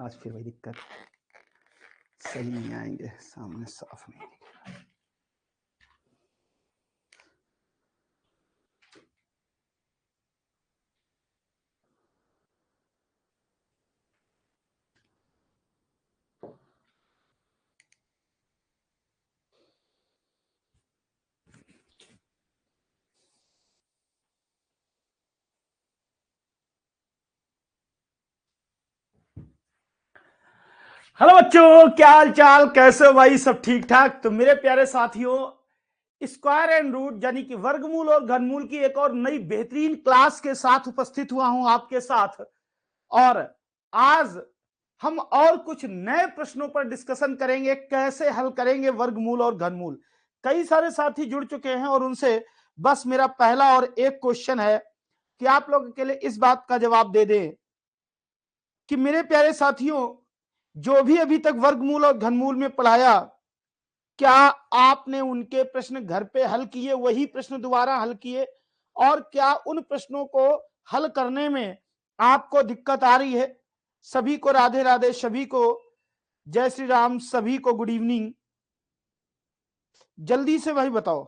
आज फिर वही दिक्कत, सही नहीं आएंगे, सामने साफ नहीं दिखेगा। हेलो बच्चों, क्या हाल चाल, कैसे हो भाई? सब ठीक ठाक? तो मेरे प्यारे साथियों, स्क्वायर एंड रूट यानी कि वर्गमूल और घनमूल की एक और नई बेहतरीन क्लास के साथ उपस्थित हुआ हूं आपके साथ। और आज हम और कुछ नए प्रश्नों पर डिस्कशन करेंगे, कैसे हल करेंगे वर्गमूल और घनमूल। कई सारे साथी जुड़ चुके हैं और उनसे बस मेरा पहला और एक क्वेश्चन है कि आप लोगों के लिए इस बात का जवाब दे दें कि मेरे प्यारे साथियों, जो भी अभी तक वर्गमूल और घनमूल में पढ़ाया, क्या आपने उनके प्रश्न घर पे हल किए, वही प्रश्न दोबारा हल किए? और क्या उन प्रश्नों को हल करने में आपको दिक्कत आ रही है? सभी को राधे राधे, सभी को जय श्री राम, सभी को गुड इवनिंग। जल्दी से भाई बताओ,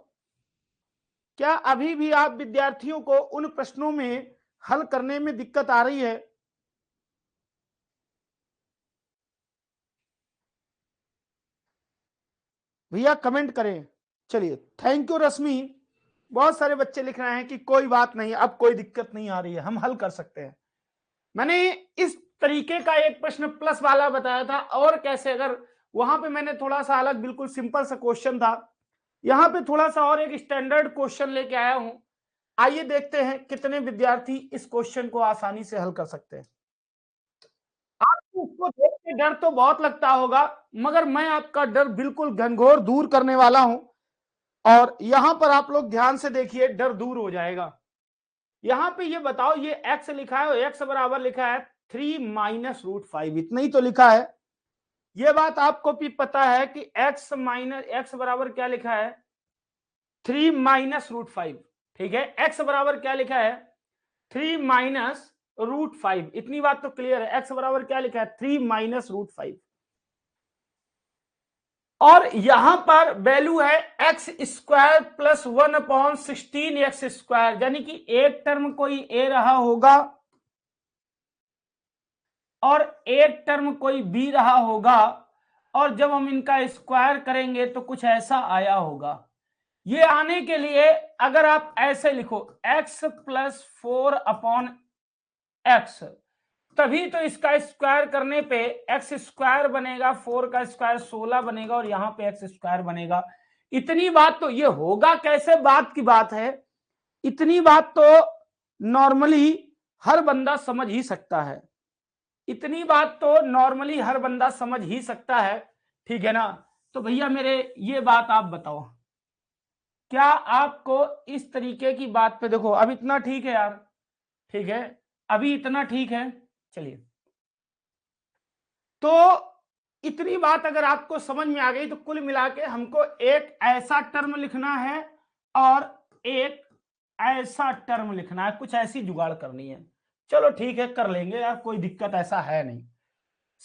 क्या अभी भी आप विद्यार्थियों को उन प्रश्नों में हल करने में दिक्कत आ रही है? भैया कमेंट करें। चलिए, थैंक यू रश्मि। बहुत सारे बच्चे लिख रहे हैं कि कोई बात नहीं, अब कोई दिक्कत नहीं आ रही है, हम हल कर सकते हैं। मैंने इस तरीके का एक प्रश्न प्लस वाला बताया था, और कैसे, अगर वहां पे मैंने थोड़ा सा अलग, बिल्कुल सिंपल सा क्वेश्चन था, यहां पे थोड़ा सा और एक स्टैंडर्ड क्वेश्चन लेके आया हूं। आइए देखते हैं कितने विद्यार्थी इस क्वेश्चन को आसानी से हल कर सकते हैं। आपको उसको देख के डर तो बहुत लगता होगा, मगर मैं आपका डर बिल्कुल घनघोर दूर करने वाला हूं। और यहां पर आप लोग ध्यान से देखिए, डर दूर हो जाएगा। यहां पे ये बताओ, ये x लिखा है और x बराबर लिखा है 3 - √5, इतना ही तो लिखा है। ये बात आपको भी पता है कि x बराबर क्या लिखा है? 3 - √5। ठीक है, x बराबर क्या लिखा है? 3 - √5। इतनी बात तो क्लियर है। x बराबर क्या लिखा है? 3 - √5। और यहां पर वैल्यू है x² + 1/16x², यानी कि एक टर्म कोई a रहा होगा और एक टर्म कोई b रहा होगा, और जब हम इनका स्क्वायर करेंगे तो कुछ ऐसा आया होगा। ये आने के लिए अगर आप ऐसे लिखो x + 4/x, तभी तो इसका स्क्वायर करने पे x² बनेगा, 4 का स्क्वायर 16 बनेगा, और यहां पे x² बनेगा। इतनी बात तो, ये होगा कैसे बात की बात है, इतनी बात तो नॉर्मली हर बंदा समझ ही सकता है। इतनी बात तो नॉर्मली हर बंदा समझ ही सकता है। ठीक है ना? तो भैया मेरे ये बात आप बताओ, क्या आपको इस तरीके की बात पे, देखो अब इतना ठीक है यार, ठीक है, अभी इतना ठीक है। चलिए, तो इतनी बात अगर आपको समझ में आ गई, तो कुल मिला के हमको एक ऐसा टर्म लिखना है और एक ऐसा टर्म लिखना है, कुछ ऐसी जुगाड़ करनी है। चलो ठीक है, कर लेंगे यार, कोई दिक्कत ऐसा है नहीं।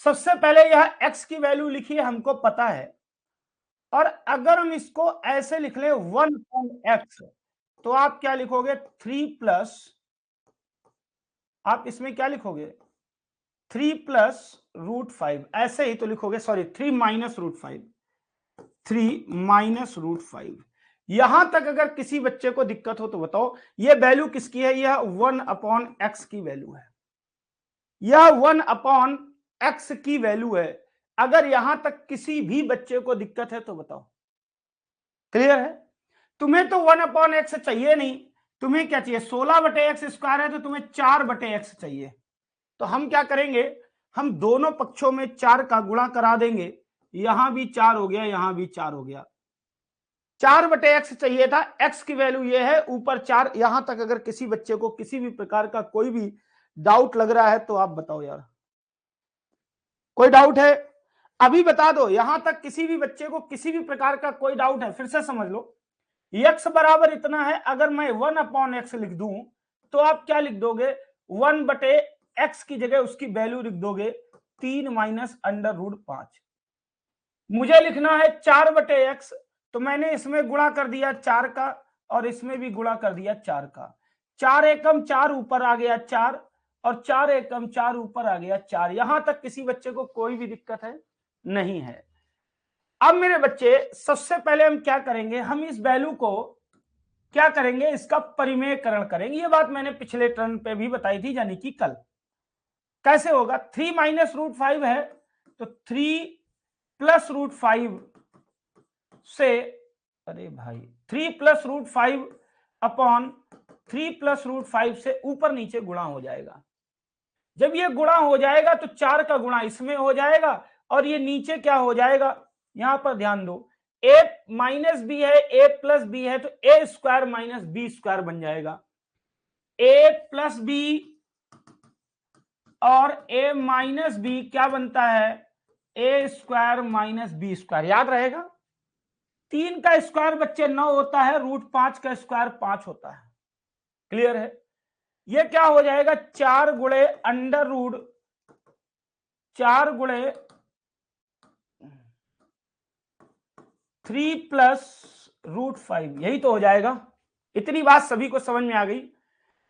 सबसे पहले यह x की वैल्यू लिखिए, हमको पता है। और अगर हम इसको ऐसे लिख ले 1/x, तो आप क्या लिखोगे? 3 आप इसमें क्या लिखोगे? 3 + √5, ऐसे ही तो लिखोगे, सॉरी 3 - √5, 3 - √5। यहां तक अगर किसी बच्चे को दिक्कत हो तो बताओ, ये वैल्यू किसकी है? यह 1/x की वैल्यू है, यह 1/x की वैल्यू है। अगर यहां तक किसी भी बच्चे को दिक्कत है तो बताओ। क्लियर है? तुम्हें तो 1/x चाहिए नहीं, तुम्हें क्या चाहिए? 16/x² है तो तुम्हें 4/x चाहिए। तो हम क्या करेंगे, हम दोनों पक्षों में 4 का गुणा करा देंगे। यहां भी 4 हो गया, यहां भी 4 हो गया। 4/x चाहिए था, x की वैल्यू ये है, ऊपर 4। यहां तक अगर किसी बच्चे को किसी भी प्रकार का कोई भी डाउट लग रहा है तो आप बताओ यार, कोई डाउट है? अभी बता दो, यहां तक किसी भी बच्चे को किसी भी प्रकार का कोई डाउट है? फिर से समझ लो, x बराबर इतना है, अगर मैं 1/x लिख दूं तो आप क्या लिख दोगे? 1/x की जगह उसकी वैल्यू लिख दोगे 3 माइनस √5। मुझे लिखना है 4/x, तो मैंने इसमें गुणा कर दिया 4 का और इसमें भी गुणा कर दिया 4 का। 4 एकम 4 ऊपर आ गया 4 और 4 एकम 4 ऊपर आ गया 4। यहां तक किसी बच्चे को कोई भी दिक्कत है? नहीं है। अब मेरे बच्चे सबसे पहले हम क्या करेंगे, हम इस वैल्यू को क्या करेंगे, इसका परिमेयकरण करेंगे। ये बात मैंने पिछले टर्न पे भी बताई थी, यानी कि कल। कैसे होगा? 3 माइनस √5 है तो 3 प्लस √5 से, अरे भाई 3 प्लस √5 अपॉन 3 प्लस √5 से ऊपर नीचे गुणा हो जाएगा। जब ये गुणा हो जाएगा तो 4 का गुणा इसमें हो जाएगा और ये नीचे क्या हो जाएगा, यहां पर ध्यान दो, a माइनस बी है, a प्लस बी है, तो a square minus B square बन जाएगा। a प्लस बी और a माइनस बी क्या बनता है? a square minus B square. याद रहेगा, 3 का स्क्वायर बच्चे 9 होता है, √5 का स्क्वायर 5 होता है। क्लियर है? ये क्या हो जाएगा? 4 गुणे अंडर रूट 4 गुणे 3 प्लस √5, यही तो हो जाएगा। इतनी बात सभी को समझ में आ गई।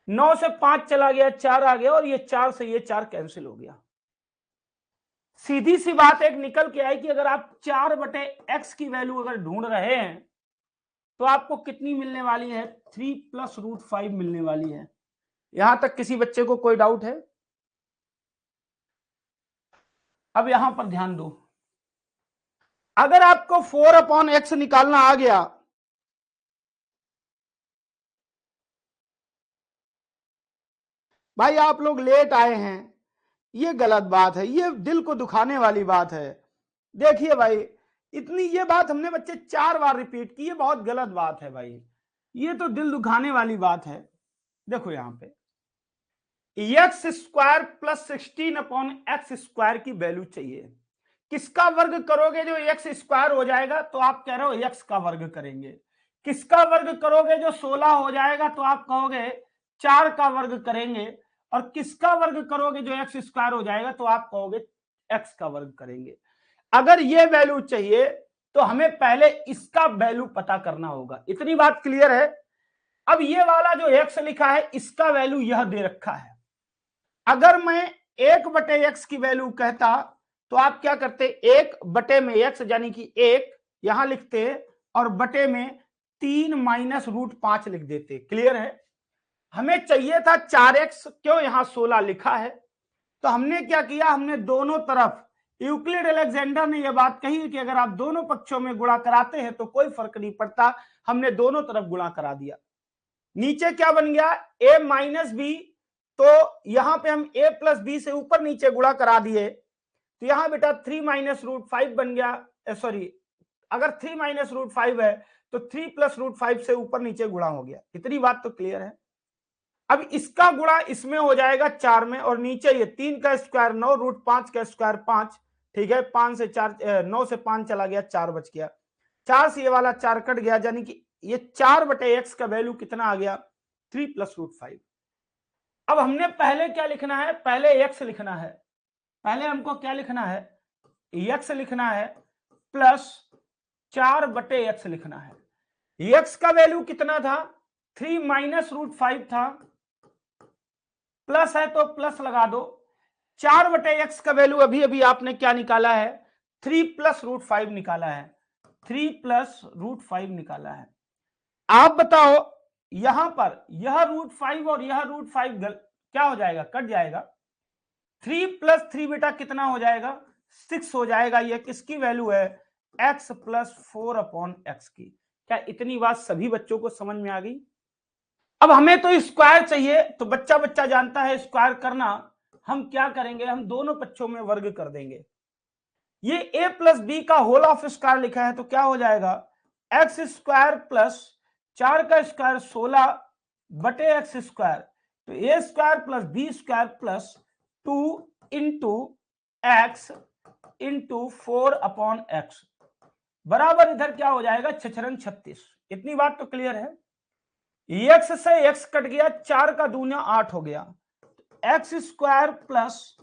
9 से 5 चला गया, 4 आ गया और ये 4 से ये 4 कैंसिल हो गया। सीधी सी बात एक निकल के आई कि अगर आप 4/x की वैल्यू अगर ढूंढ रहे हैं तो आपको कितनी मिलने वाली है? 3 प्लस √5 मिलने वाली है। यहां तक किसी बच्चे को कोई डाउट है? अब यहां पर ध्यान दो, अगर आपको 4/x निकालना आ गया, भाई आप लोग लेट आए हैं, ये गलत बात है, ये दिल को दुखाने वाली बात है। देखिए भाई, इतनी ये बात हमने बच्चे 4 बार रिपीट की, ये बहुत गलत बात है भाई, ये तो दिल दुखाने वाली बात है। देखो यहां पे x स्क्वायर प्लस 16/x² की वैल्यू चाहिए। किसका वर्ग करोगे जो x स्क्वायर हो जाएगा? तो आप कह रहे हो x का वर्ग करेंगे। किसका वर्ग करोगे जो 16 हो जाएगा? तो आप कहोगे 4 का वर्ग करेंगे। और किसका वर्ग करोगे जो x स्क्वायर हो जाएगा? तो आप कहोगे x का वर्ग करेंगे। अगर ये वैल्यू चाहिए तो हमें पहले इसका वैल्यू पता करना होगा। इतनी बात क्लियर है? अब ये वाला जो x लिखा है इसका वैल्यू यह दे रखा है। अगर मैं 1/x की वैल्यू कहता तो आप क्या करते? 1/x यानी कि 1 यहां लिखते और बटे में 3 माइनस √5 लिख देते। क्लियर है? हमें चाहिए था 4x, क्यों यहां 16 लिखा है, तो हमने क्या किया, हमने दोनों तरफ, यूक्लिड अलेक्जेंडर ने यह बात कही कि अगर आप दोनों पक्षों में गुणा कराते हैं तो कोई फर्क नहीं पड़ता, हमने दोनों तरफ गुणा करा दिया। नीचे क्या बन गया? a माइनस बी, तो यहां पे हम a प्लस बी से ऊपर नीचे गुणा करा दिए, तो यहां बेटा 3 माइनस √5 बन गया। सॉरी, अगर 3 माइनस √5 है तो 3 प्लस √5 से ऊपर नीचे गुणा हो गया। इतनी बात तो क्लियर है? अब इसका गुणा इसमें हो जाएगा 4 में, और नीचे ये 3 का स्क्वायर 9, √5 का स्क्वायर 5। ठीक है, 5 से 4 9 से 5 चला गया, 4 बच गया। 4 से ये वाला 4 कट गया, यानी कि ये 4/x का वैल्यू कितना आ गया? 3 प्लस √5। अब हमने पहले क्या लिखना है? पहले x लिखना है। पहले हमको क्या लिखना है? x लिखना है प्लस 4/x लिखना है। x का वैल्यू कितना था? 3 माइनस √5 था, प्लस है तो प्लस लगा दो। 4/x का वैल्यू अभी अभी आपने क्या निकाला है? 3 प्लस √5 निकाला है। 3 प्लस √5 निकाला है। आप बताओ, यहां पर यह √5 और यह √5 क्या हो जाएगा? कट जाएगा। 3 प्लस 3 बेटा कितना हो जाएगा? 6 हो जाएगा। यह किसकी वैल्यू है? x प्लस 4/x की। क्या इतनी बात सभी बच्चों को समझ में आ गई? अब हमें तो स्क्वायर चाहिए, तो बच्चा बच्चा जानता है स्क्वायर करना। हम क्या करेंगे? हम दोनों पक्षों में वर्ग कर देंगे। ये a प्लस बी का होल ऑफ स्क्वायर लिखा है तो क्या हो जाएगा? एक्स स्क्वायर प्लस 4 का स्क्वायर 16/x², तो a square plus B square plus 2 into X into 4/x बराबर इधर क्या हो जाएगा? 6×36। इतनी बात तो क्लियर है? x से x कट गया, 4 का दूना 8 हो गया। X square plus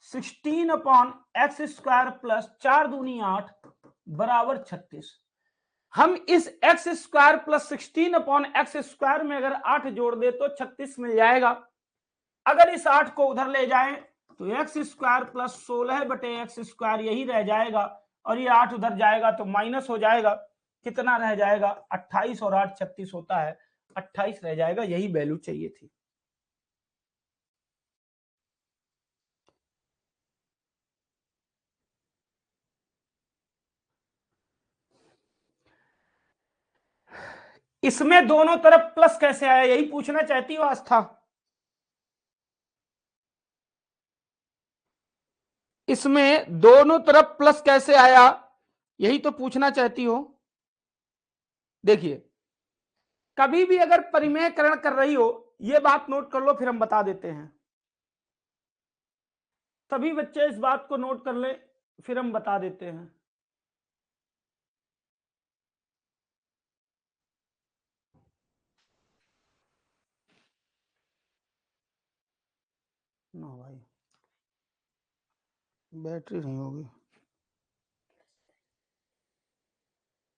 16 upon x square plus 4 दूनी 8 बराबर 36। हम इस x square plus 16 upon x square में अगर 8 जोड़ दे तो 36 मिल जाएगा। अगर इस 8 को उधर ले जाएं तो एक्स स्क्वायर प्लस 16 बटे एक्स स्क्वायर यही रह जाएगा, और ये 8 उधर जाएगा तो माइनस हो जाएगा। कितना रह जाएगा? 28 और 8 36 होता है, 28 रह जाएगा। यही वैल्यू चाहिए थी। इसमें दोनों तरफ प्लस कैसे आया, यही पूछना चाहती हो आस्था? इसमें दोनों तरफ प्लस कैसे आया, यही तो पूछना चाहती हो। देखिए, कभी भी अगर परिमेयकरण कर रही हो, ये बात नोट कर लो, फिर हम बता देते हैं। सभी बच्चे इस बात को नोट कर ले, फिर हम बता देते हैं। ना भाई, बैटरी नहीं होगी,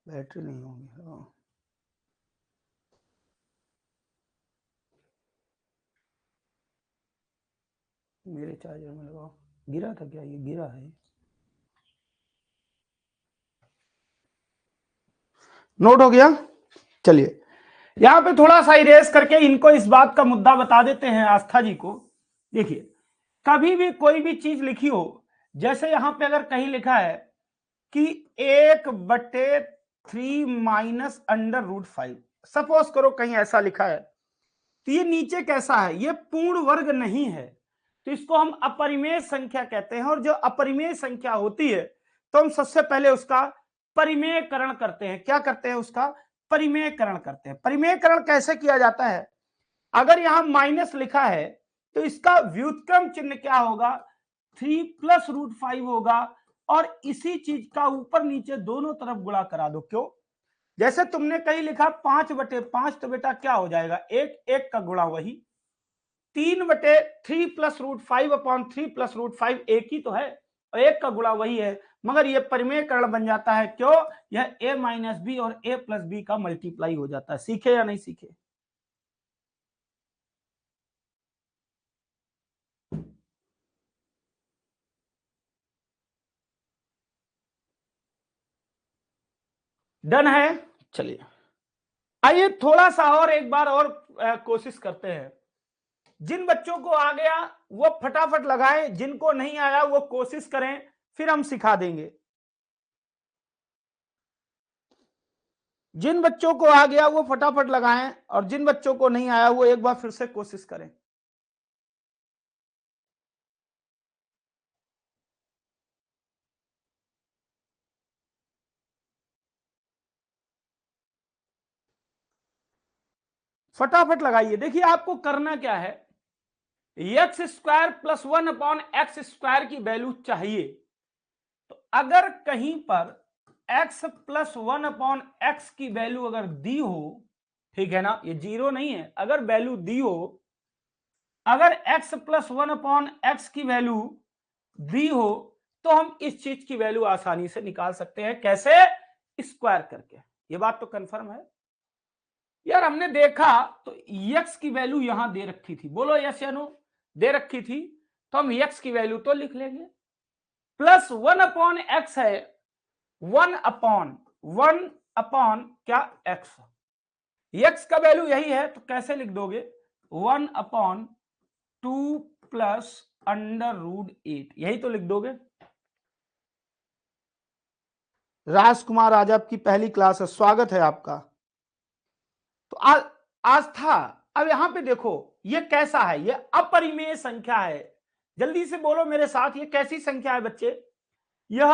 बैटरी नहीं होगी। हाँ, मेरे चार्जर में लगाओ। गिरा था क्या? ये गिरा है। नोट हो गया? चलिए, यहां पे थोड़ा सा इरेज करके इनको इस बात का मुद्दा बता देते हैं आस्था जी को। देखिए, कभी भी कोई भी चीज लिखी हो, जैसे यहां पे अगर कहीं लिखा है कि 1/3 माइनस अंडर रूट 5, सपोज करो कहीं ऐसा लिखा है, तो ये नीचे कैसा है? ये पूर्ण वर्ग नहीं है, तो इसको हम अपरिमेय संख्या कहते हैं। और जो अपरिमेय संख्या होती है तो हम सबसे पहले उसका परिमेयकरण करते हैं। क्या करते हैं? उसका परिमेयकरण करते हैं। परिमेयकरण कैसे किया जाता है? अगर यहां माइनस लिखा है तो इसका व्युत्क्रम चिन्ह क्या होगा? 3 प्लस रूट 5 होगा, और इसी चीज का ऊपर नीचे दोनों तरफ गुणा करा दो। क्यों? जैसे तुमने कहीं लिखा 5/5, तो बेटा क्या हो जाएगा? एक एक का गुणा वही 3/3 plus root 5 upon 3 plus root 5 एक ही तो है, और एक का गुणा वही है, मगर ये परिमेयकरण बन जाता है। क्यों? यह a माइनस बी और a प्लस बी का मल्टीप्लाई हो जाता है। सीखे या नहीं सीखे? डन है? चलिए, आइए थोड़ा सा और एक बार और कोशिश करते हैं। जिन बच्चों को आ गया वो फटाफट लगाएं, जिनको नहीं आया वो कोशिश करें, फिर हम सिखा देंगे। जिन बच्चों को आ गया वो फटाफट लगाएं, और जिन बच्चों को नहीं आया वो एक बार फिर से कोशिश करें। फटाफट लगाइए। देखिए, आपको करना क्या है, x square plus 1 upon x square की वैल्यू चाहिए। तो अगर कहीं पर x प्लस 1 अपॉन एक्स की वैल्यू अगर दी हो, ठीक है ना, ये जीरो नहीं है, अगर वैल्यू दी हो, अगर x प्लस 1 अपॉन एक्स की वैल्यू दी हो, तो हम इस चीज की वैल्यू आसानी से निकाल सकते हैं। कैसे? स्क्वायर करके। ये बात तो कंफर्म है यार। हमने देखा तो x की वैल्यू यहां दे रखी थी, बोलो यस या नो? दे रखी थी, तो हम x की वैल्यू तो लिख लेंगे। प्लस 1 अपॉन एक्स है, 1 अपॉन क्या? x। x का वैल्यू यही है, तो कैसे लिख दोगे? 1/2 प्लस अंडर रूट 8, यही तो लिख दोगे। राजकुमार, आज आपकी पहली क्लास है, स्वागत है आपका। तो आस्था, अब यहां पे देखो ये कैसा है? ये अपरिमेय संख्या है। जल्दी से बोलो मेरे साथ, ये कैसी संख्या है बच्चे? यह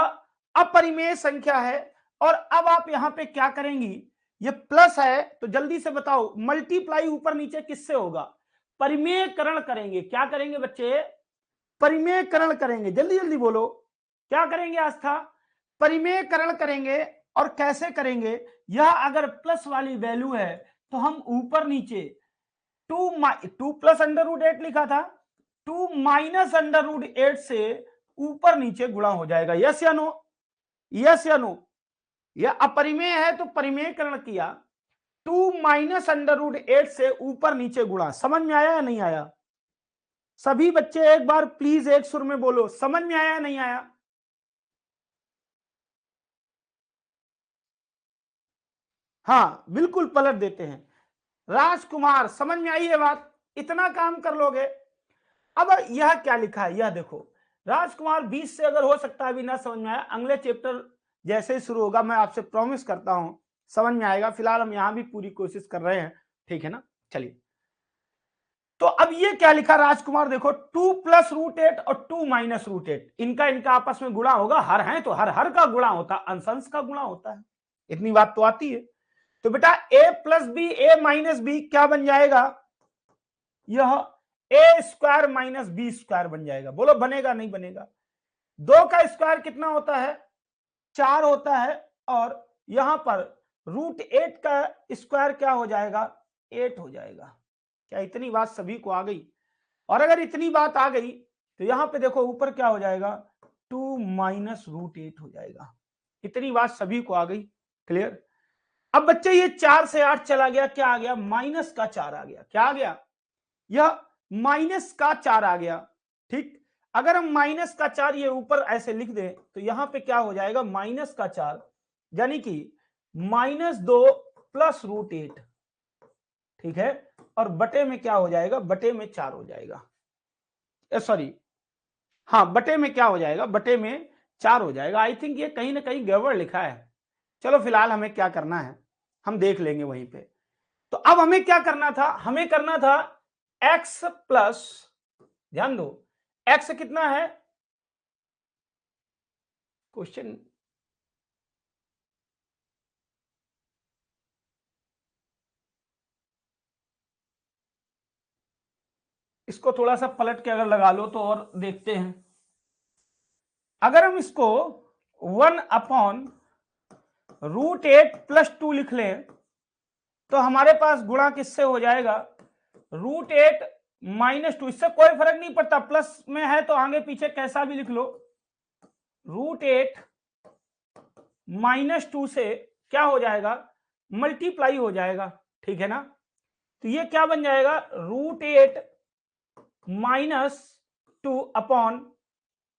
अपरिमेय संख्या है। और अब आप यहां पे क्या करेंगी? ये प्लस है तो जल्दी से बताओ, मल्टीप्लाई ऊपर नीचे किससे होगा? परिमेयकरण करेंगे। क्या करेंगे बच्चे? परिमेयकरण करेंगे। जल्दी जल्दी बोलो, क्या करेंगे आस्था? परिमेयकरण करेंगे। और कैसे करेंगे? यह अगर प्लस वाली वैल्यू है तो हम ऊपर नीचे 2 प्लस अंडर रूट 8 लिखा था, 2 माइनस अंडर रूट 8 से ऊपर नीचे गुणा हो जाएगा। यस या नो? यस या नो? यह अपरिमेय है तो परिमेयकरण किया, 2 माइनस अंडर रूट 8 से ऊपर नीचे गुणा। समझ में आया या नहीं आया? सभी बच्चे एक बार प्लीज एक सुर में बोलो, समझ में आया या नहीं आया? हाँ बिल्कुल पलट देते हैं। राजकुमार समझ में आई है बात? इतना काम कर लोगे। अब यह क्या लिखा है यह देखो, राजकुमार 20 से अगर हो सकता है अभी ना समझ में आया, अगले चैप्टर जैसे ही शुरू होगा मैं आपसे प्रॉमिस करता हूं समझ में आएगा। फिलहाल हम यहां भी पूरी कोशिश कर रहे हैं, ठीक है ना? चलिए, तो अब ये क्या लिखा राजकुमार देखो, 2 प्लस रूट 8 और 2 माइनस रूट 8, इनका इनका आपस में गुणा होगा। हर है तो हर हर का गुणा होता है, अंश अंश का गुणा होता है। इतनी बात तो आती है। तो बेटा a plus B, A minus B क्या बन जाएगा? यह A square minus B square बन जाएगा। बोलो बनेगा नहीं बनेगा? 2 का स्क्वायर कितना होता है? 4 होता है। और यहां पर रूट 8 का स्क्वायर क्या हो जाएगा? 8 हो जाएगा। क्या इतनी बात सभी को आ गई? और अगर इतनी बात आ गई तो यहां पे देखो ऊपर क्या हो जाएगा? 2 माइनस रूट 8 हो जाएगा। इतनी बात सभी को आ गई? क्लियर? अब बच्चे ये 4 से 8 चला गया, क्या आ गया? माइनस का 4 आ गया। क्या आ गया? यह माइनस का 4 आ गया। ठीक, अगर हम माइनस का 4 ये ऊपर ऐसे लिख दें तो यहां पे क्या हो जाएगा? माइनस का 4 यानी कि -2 प्लस रूट 8, ठीक है? और बटे में क्या हो जाएगा? बटे में 4 हो जाएगा। सॉरी, हाँ बटे में क्या हो जाएगा? बटे में 4 हो जाएगा। आई थिंक ये कहीं ना कहीं गड़बड़ लिखा है। चलो फिलहाल हमें क्या करना है हम देख लेंगे वहीं पे। तो अब हमें क्या करना था? हमें करना था x प्लस, ध्यान दो, x कितना है? क्वेश्चन इसको थोड़ा सा पलट के अगर लगा लो तो और देखते हैं। अगर हम इसको 1 अपॉन रूट 8 प्लस 2 लिख लें तो हमारे पास गुणा किससे हो जाएगा? Root 8 minus 2। इससे कोई फर्क नहीं पड़ता, प्लस में है तो आगे पीछे कैसा भी लिख लो। रूट 8 -2 से क्या हो जाएगा? मल्टीप्लाई हो जाएगा, ठीक है ना? तो ये क्या बन जाएगा? रूट 8 -2 अपॉन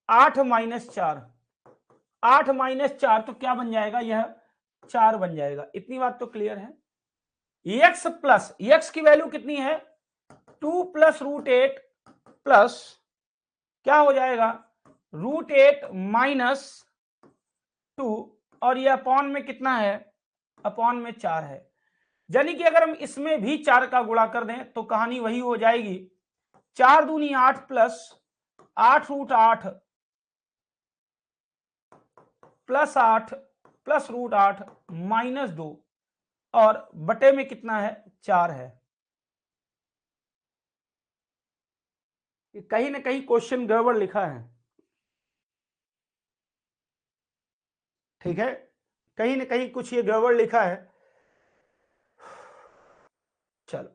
8 माइनस 4, 8 माइनस 4 तो क्या बन जाएगा? यह 4 बन जाएगा। इतनी बात तो क्लियर है? x प्लस, x की वैल्यू कितनी है? 2 प्लस रूट 8 प्लस क्या हो जाएगा? रूट 8 माइनस 2, और ये अपॉन में कितना है? अपॉन में 4 है। यानी कि अगर हम इसमें भी 4 का गुणा कर दें तो कहानी वही हो जाएगी। 4 दूनी 8 plus 8 root 8 plus 8 plus root 8 minus 2, और बटे में कितना है? 4 है। कहीं ना कहीं क्वेश्चन गड़बड़ लिखा है, ठीक है? कहीं ना कहीं कुछ ये गड़बड़ लिखा है। चलो,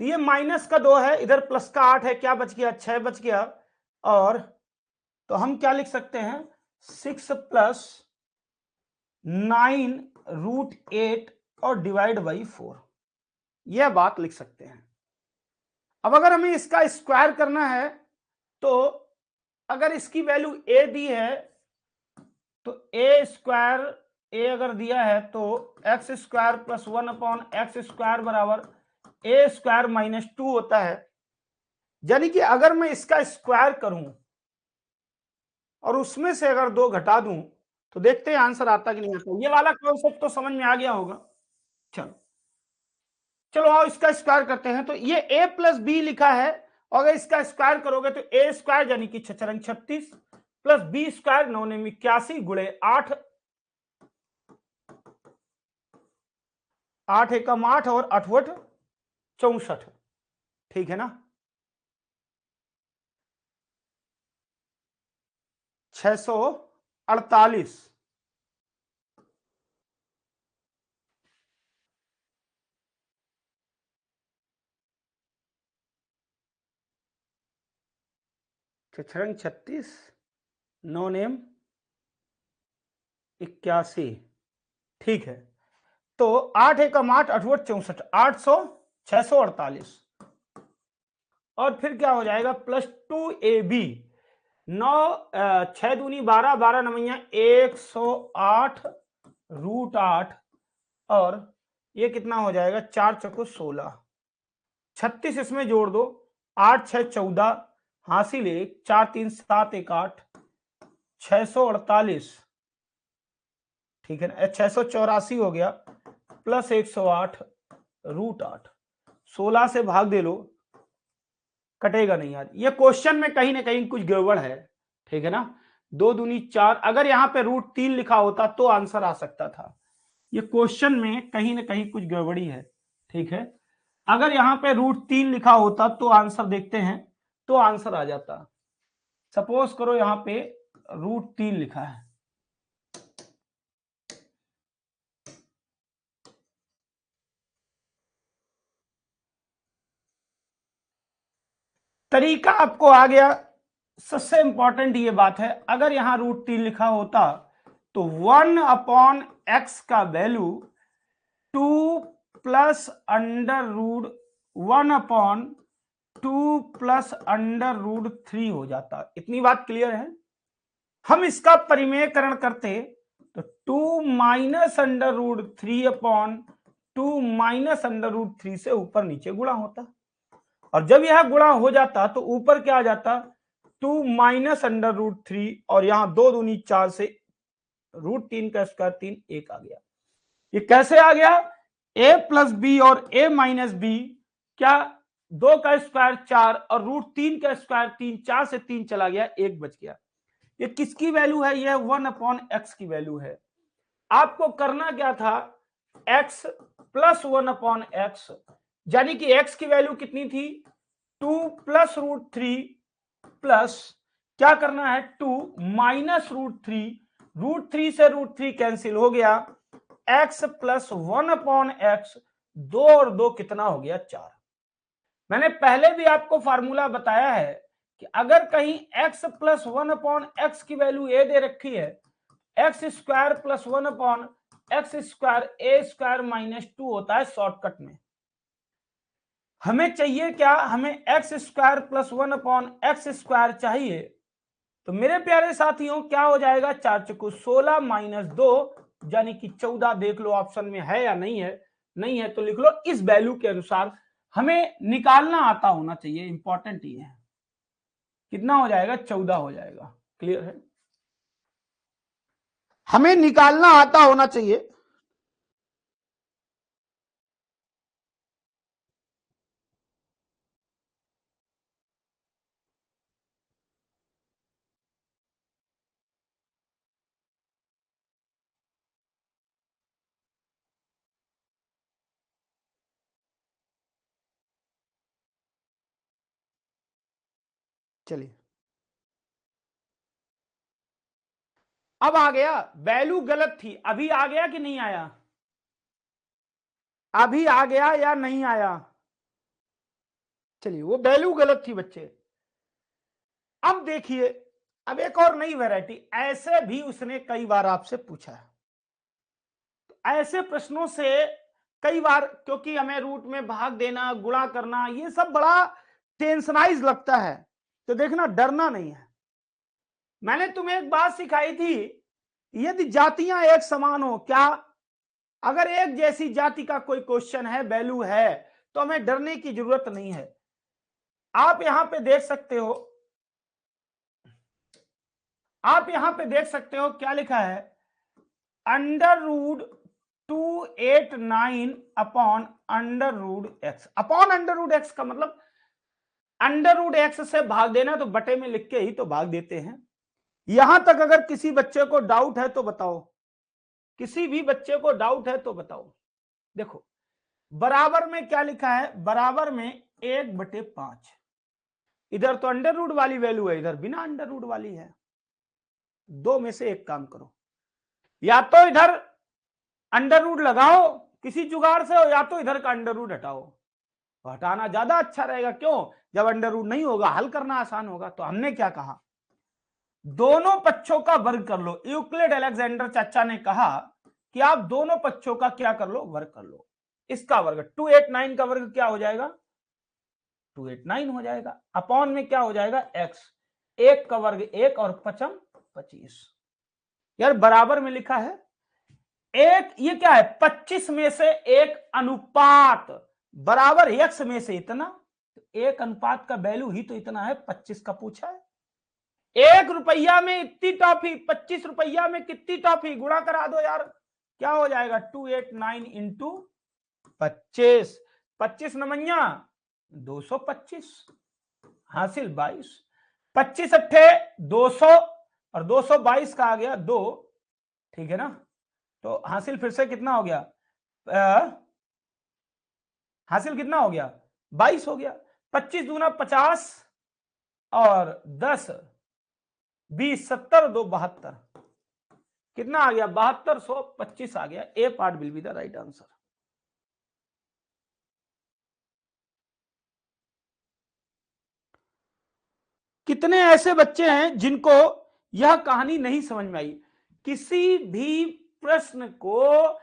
तो ये माइनस का 2 है, इधर प्लस का 8 है, क्या बच गया? 6 बच गया। और तो हम क्या लिख सकते हैं? 6 प्लस 9 रूट 8 और डिवाइड बाई 4, यह बात लिख सकते हैं। अब अगर हमें इसका स्क्वायर करना है तो अगर इसकी वैल्यू a दी है तो ए स्क्वायर, ए अगर दिया है तो x square plus 1 upon x square बराबर ए स्क्वायर माइनस 2 होता है। यानी कि अगर मैं इसका स्क्वायर करूं और उसमें से अगर 2 घटा दूं तो देखते हैं आंसर आता कि नहीं आता। ये वाला कॉन्सेप्ट तो समझ में आ गया होगा। चलो चलो आओ इसका स्क्वायर करते हैं। तो ये a प्लस बी लिखा है, और अगर इसका स्क्वायर करोगे तो ए स्क्वायर यानी कि 36 प्लस बी स्क्वायर 981 गुणे 8, 8 एकम 8 और 8 वट 64, ठीक है ना? 648। छछरंग 36, 9 नेम 81। ठीक है, तो 8 एकम 8, 8 64, 800, 648। और फिर क्या हो जाएगा, +2ab, 9 6 दूनी 12, 12 नवैया 108 √8, और ये कितना हो जाएगा, 4 चौको 16, 36 इसमें जोड़ दो, 8 6 14, हासिल 1, 4 3 7 1 8, 648। ठीक है ना, 684 हो गया, प्लस 108 √8, 16 से भाग दे लो, कटेगा नहीं यार। ये क्वेश्चन में कहीं ना कहीं कुछ गड़बड़ है। ठीक है ना, 2 दूनी 4, अगर यहाँ पे √3 लिखा होता तो आंसर आ सकता था। ये क्वेश्चन में कहीं ना कहीं कुछ गड़बड़ी है। ठीक है, अगर यहाँ पे √3 लिखा होता तो आंसर देखते हैं, तो आंसर आ जाता। सपोज करो यहाँ पे √3 लिखा है, तरीका आपको आ गया। सबसे इंपॉर्टेंट ये बात है, अगर यहां √3 लिखा होता तो 1/x का वैल्यू 2 प्लस √1/2 प्लस √3 हो जाता। इतनी बात क्लियर है। हम इसका परिमेयकरण करते तो 2 माइनस √3/2 माइनस √3 से ऊपर नीचे गुणा होता, और जब यह गुणा हो जाता तो ऊपर क्या आ जाता, 2 माइनस √3, और यहां 2 दूनी 4 से √3 का स्क्वायर 3, 1 आ गया। ये कैसे आ गया, a प्लस बी और a माइनस बी, क्या 2 का स्क्वायर 4 और √3 का स्क्वायर 3, 4 से 3 चला गया, 1 बच गया। ये किसकी वैल्यू है, यह 1/x की वैल्यू है। आपको करना क्या था, x प्लस 1/x, यानी कि x की वैल्यू कितनी थी, 2 प्लस √3 प्लस क्या करना है, 2 माइनस √3, √3 से √3 कैंसिल हो गया, x प्लस 1/x, 2 और 2 कितना हो गया, 4। मैंने पहले भी आपको फार्मूला बताया है कि अगर कहीं x प्लस 1/x की वैल्यू a दे रखी है, x square plus 1/x square a square -2 होता है शॉर्टकट में। हमें चाहिए क्या, हमें x square plus 1/x square चाहिए। तो मेरे प्यारे साथियों क्या हो जाएगा, 4 चौको 16 -2 यानी कि 14। देख लो ऑप्शन में है या नहीं है, नहीं है तो लिख लो। इस वैल्यू के अनुसार हमें निकालना आता होना चाहिए, इंपॉर्टेंट ये है। कितना हो जाएगा, 14 हो जाएगा। क्लियर है, हमें निकालना आता होना चाहिए। चलिए, अब आ गया, वैल्यू गलत थी, अभी आ गया कि नहीं आया, अभी आ गया या नहीं आया। चलिए, वो वैल्यू गलत थी बच्चे। अब देखिए, अब एक और नई वैरायटी, ऐसे भी उसने कई बार आपसे पूछा है। तो ऐसे प्रश्नों से कई बार, क्योंकि हमें रूट में भाग देना, गुणा करना, ये सब बड़ा टेंशनाइज लगता है, तो देखना डरना नहीं है। मैंने तुम्हें एक बात सिखाई थी, यदि जातियां एक समान हो, क्या अगर एक जैसी जाति का कोई क्वेश्चन है, वैल्यू है, तो हमें डरने की जरूरत नहीं है। आप यहां पे देख सकते हो, आप यहां पे देख सकते हो क्या लिखा है, √289/√x। अपॉन √x का मतलब √x से भाग देना, तो बटे में लिख के ही तो भाग देते हैं। यहां तक अगर किसी बच्चे को डाउट है तो बताओ, किसी भी बच्चे को डाउट है तो बताओ। देखो, बराबर में क्या लिखा है, बराबर में 1/5। इधर तो अंडर रूट वाली वैल्यू है, इधर बिना अंडर रूट वाली है। दो में से एक काम करो, या तो इधर अंडर रूट लगाओ किसी जुगाड़ से, या तो इधर का अंडर रूट हटाओ। तो हटाना ज्यादा अच्छा रहेगा। क्यों? जब अंडर रूट नहीं होगा हल करना आसान होगा। तो हमने क्या कहा, दोनों पक्षों का वर्ग कर लो। यूक्लिड अलेक्जेंडर चाचा ने कहा कि आप दोनों पक्षों का क्या कर लो, वर्ग कर लो। इसका वर्ग 289 का वर्ग क्या हो जाएगा, 289 हो जाएगा। अपॉन में क्या हो जाएगा, x। एक का वर्ग 1 और पचम 25। यार बराबर में लिखा है एक, ये क्या है, 25 में से एक अनुपात बराबर x में से इतना। एक अनुपात का वैल्यू ही तो इतना है, 25 का पूछा है। 1 रुपया में इतनी टॉफी, 25 रुपया में कितनी टॉफी, गुणा करा दो यार, क्या हो जाएगा 289 इंटू 25। 25 नमैया 225, हासिल 22। 25 अट्ठे 200 और 222 का आ गया 2, ठीक है ना। तो हासिल फिर से कितना हो गया, हासिल कितना हो गया 22 हो गया। 25 दूना 50 और 10 20 70 2 72, कितना आ गया 7225 आ गया। A part will be the right answer. कितने ऐसे बच्चे हैं जिनको यह कहानी नहीं समझ में आई। किसी भी प्रश्न को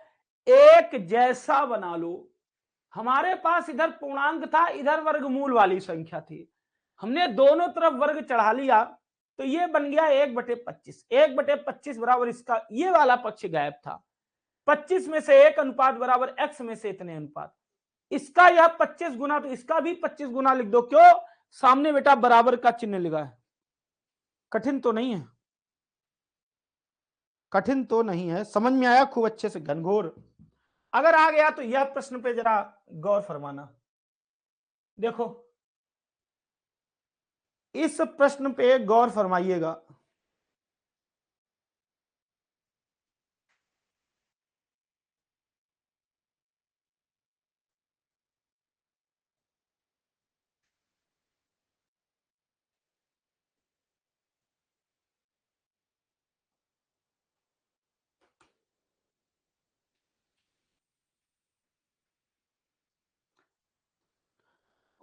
एक जैसा बना लो। हमारे पास इधर पूर्णांक था, इधर वर्गमूल वाली संख्या थी, हमने दोनों तरफ वर्ग चढ़ा लिया तो ये बन गया 1/25। 1/25 बराबर इसका ये वाला पक्ष गायब था। 25 में से 1 अनुपात बराबर x में से इतने अनुपात। इसका यह 25 गुना, तो इसका भी 25 गुना लिख दो। क्यों? सामने बेटा बराबर का चिन्ह लिखा है। कठिन तो नहीं है, कठिन तो नहीं है, समझ में आया खूब अच्छे से, घनघोर। अगर आ गया तो यह प्रश्न पे जरा गौर फरमाना। देखो इस प्रश्न पे गौर फरमाइएगा।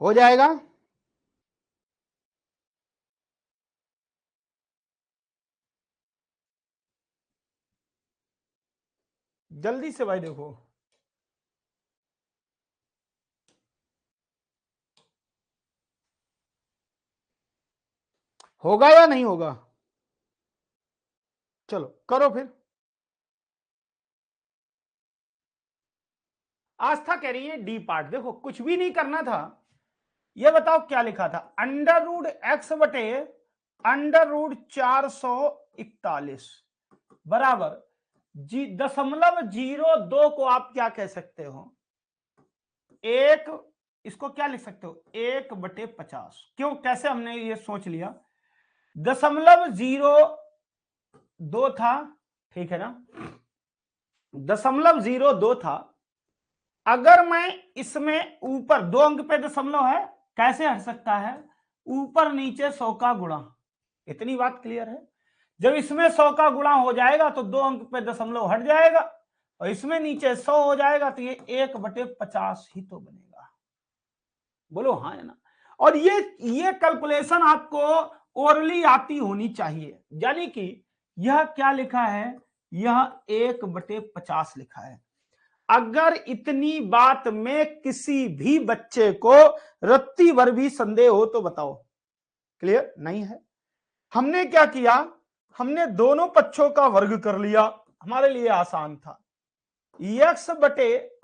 हो जाएगा, जल्दी से भाई देखो। होगा या नहीं होगा, चलो करो फिर। आस्था कह रही है डी पार्ट। देखो कुछ भी नहीं करना था, ये बताओ क्या लिखा था, अंडर रूट एक्स बटे अंडर रूट 441 बराबर 0.02 को आप क्या कह सकते हो, एक, इसको क्या लिख सकते हो 1/50। क्यों, कैसे हमने ये सोच लिया, 0.02 था, ठीक है ना, 0.02 था। अगर मैं इसमें ऊपर 2 अंक पे दशमलव है, कैसे हट सकता है, ऊपर नीचे 100 का गुणा। इतनी बात क्लियर है। जब इसमें 100 का गुणा हो जाएगा तो 2 अंक पे दशमलव हट जाएगा और इसमें नीचे 100 हो जाएगा तो ये 1/50 ही तो बनेगा। बोलो हाँ है ना। और ये कैलकुलेशन आपको ओरली आती होनी चाहिए। यानी कि यह क्या लिखा है, यह 1/50 लिखा है। अगर इतनी बात में किसी भी बच्चे को रत्ती भर भी संदेह हो तो बताओ। क्लियर नहीं है। हमने क्या किया, हमने दोनों पक्षों का वर्ग कर लिया, हमारे लिए आसान था। x बटे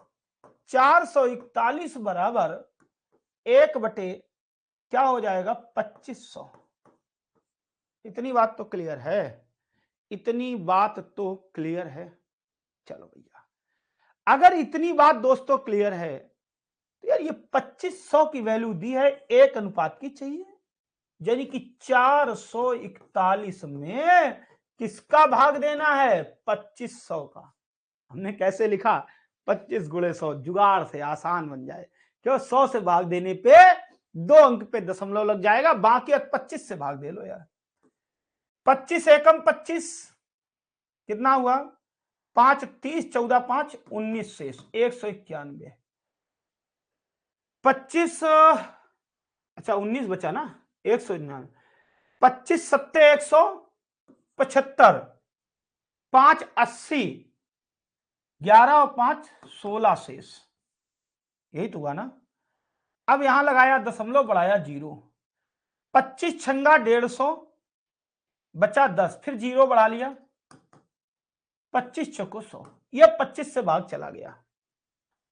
441 बराबर 1 बटे क्या हो जाएगा 2500। इतनी बात तो क्लियर है, इतनी बात तो क्लियर है। चलो भैया, अगर इतनी बात दोस्तों क्लियर है तो यार ये 2500 की वैल्यू दी है, 1 अनुपात की चाहिए। यानी कि 441 में किसका भाग देना है, 2500 का। हमने कैसे लिखा, 25 गुणे 100, जुगाड़ से आसान बन जाए। क्यों, 100 से भाग देने पे 2 अंक पे दशमलव लग जाएगा, बाकी 25 से भाग दे लो यार। 25 एकम 25 कितना हुआ, 5 30 14 5 19 शेष 191। 25 अच्छा 19 बचा ना, 199, 25 सत्ते 175, 5 80, 11 और 5 16 शेष, यही तो हुआ ना। अब यहां लगाया दशमलव, बढ़ाया 0, 25 छंगा 150, बचा 10, फिर 0 बढ़ा लिया, 25 चौको 100, यह 25 से भाग चला गया।